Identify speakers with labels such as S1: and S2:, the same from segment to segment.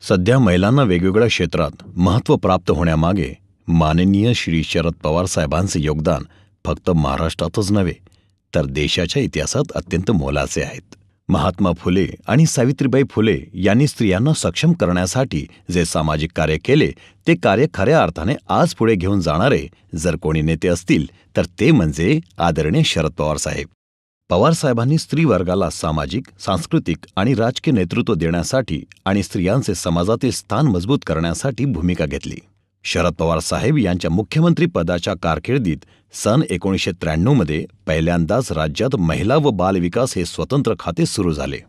S1: सध्या महिलांना वेगवेगळ्या क्षेत्रात महत्त्व प्राप्त होण्यामागे माननीय श्री शरद पवार साहेबांचे योगदान फक्त महाराष्ट्रातच नव्हे तर देशाच्या इतिहासात अत्यंत मोलाचे आहेत. महात्मा फुले आणि सावित्रीबाई फुले यांनी स्त्रियांना सक्षम करण्यासाठी जे सामाजिक कार्य केले ते कार्य खऱ्या अर्थाने आज पुढे घेऊन जाणारे जर कोणी नेते असतील तर ते म्हणजे आदरणीय शरद पवार साहेब. पवार साहेबांनी स्त्री वर्गाला सामाजिक, सांस्कृतिक आणि राजकीय नेतृत्व देण्यासाठी आणि स्त्रियांचे समाजातील स्थान मजबूत करण्यासाठी भूमिका घेतली. शरद पवार साहेब यांच्या मुख्यमंत्री पदाच्या कारकिर्दीत सन 1993 मध्ये पहिल्यांदाच राज्यात महिला व बालविकास हे स्वतंत्र खाते सुरू झाले.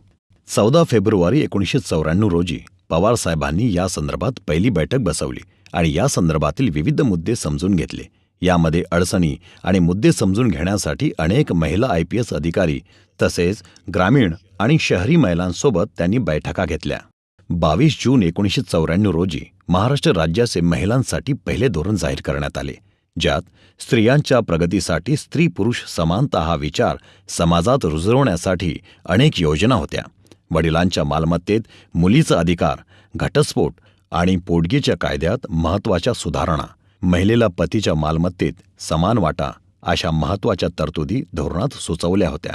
S1: 14 फेब्रुवारी 1994 रोजी पवार साहेबांनी या संदर्भात पहिली बैठक बसवली आणि या संदर्भातील विविध मुद्दे समजून घेतले. यामध्ये अडचणी आणि मुद्दे समजून घेण्यासाठी अनेक महिला IPS अधिकारी तसेच ग्रामीण आणि शहरी महिलांसोबत त्यांनी बैठका घेतल्या. 22 जून 1994 रोजी महाराष्ट्र राज्याचे महिलांसाठी पहिले धोरण जाहीर करण्यात आले, ज्यात स्त्रियांच्या प्रगतीसाठी स्त्री पुरुष समानता हा विचार समाजात रुजवण्यासाठी अनेक योजना होत्या. वडिलांच्या मालमत्तेत मुलीचा अधिकार, घटस्फोट आणि पोटगीच्या कायद्यात महत्त्वाच्या सुधारणा, महिलेला पतीच्या मालमत्तेत समान वाटा अशा महत्त्वाच्या तरतुदी धोरणात सुचवल्या होत्या.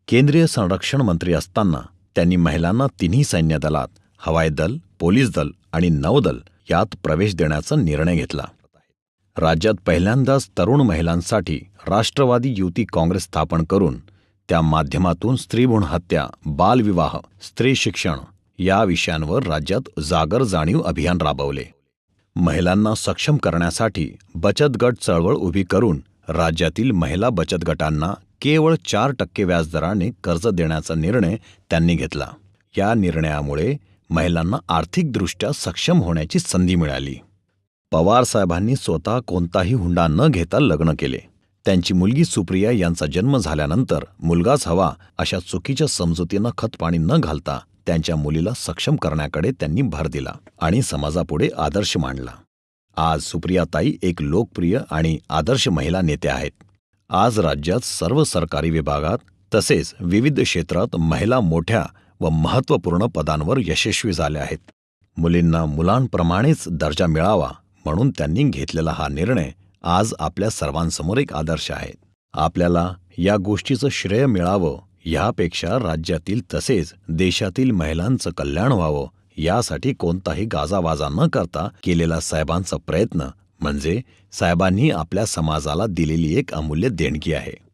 S1: केंद्रीय संरक्षण मंत्री असताना त्यांनी महिलांना तिन्ही सैन्य दलात, हवाई दल, पोलीस दल आणि नौदल यात प्रवेश देण्याचा निर्णय घेतला. राज्यात पहिल्यांदाच तरुण महिलांसाठी राष्ट्रवादी युवती काँग्रेस स्थापन करून त्या माध्यमातून स्त्रीभ्रूण हत्या, बालविवाह, स्त्री शिक्षण या विषयांवर राज्यात जागर जाणीव अभियान राबवले. महिलांना सक्षम करण्यासाठी बचत गट चळवळ उभी करून राज्यातील महिला बचत गटांना केवळ 4% व्याजदराने कर्ज देण्याचा निर्णय त्यांनी घेतला. या निर्णयामुळे महिलांना आर्थिकदृष्ट्या सक्षम होण्याची संधी मिळाली. पवार साहेबांनी स्वतः कोणताही हुंडा न घेता लग्न केले. त्यांची मुलगी सुप्रिया यांचा जन्म झाल्यानंतर मुलगाच हवा अशा चुकीच्या समजुतीनं खतपाणी न घालता त्यांच्या मुलीला सक्षम करण्याकडे त्यांनी भर दिला आणि समाजापुढे आदर्श मांडला. आज सुप्रियाताई एक लोकप्रिय आणि आदर्श महिला नेत्या आहेत. आज राज्यात सर्व सरकारी विभागात तसेच विविध क्षेत्रात महिला मोठ्या व महत्त्वपूर्ण पदांवर यशस्वी झाल्या आहेत. मुलींना मुलांप्रमाणेच दर्जा मिळावा म्हणून त्यांनी घेतलेला हा निर्णय आज आपल्या सर्वांसमोर एक आदर्श आहे. आपल्याला या गोष्टीचं श्रेय मिळावं यापेक्षा राज्यातील तसेच देशातील महिलांचं कल्याण व्हावं यासाठी कोणताही गाजावाजा न करता केलेला साहेबांचा प्रयत्न म्हणजे साहेबांनी आपल्या समाजाला दिलेली एक अमूल्य देणगी आहे.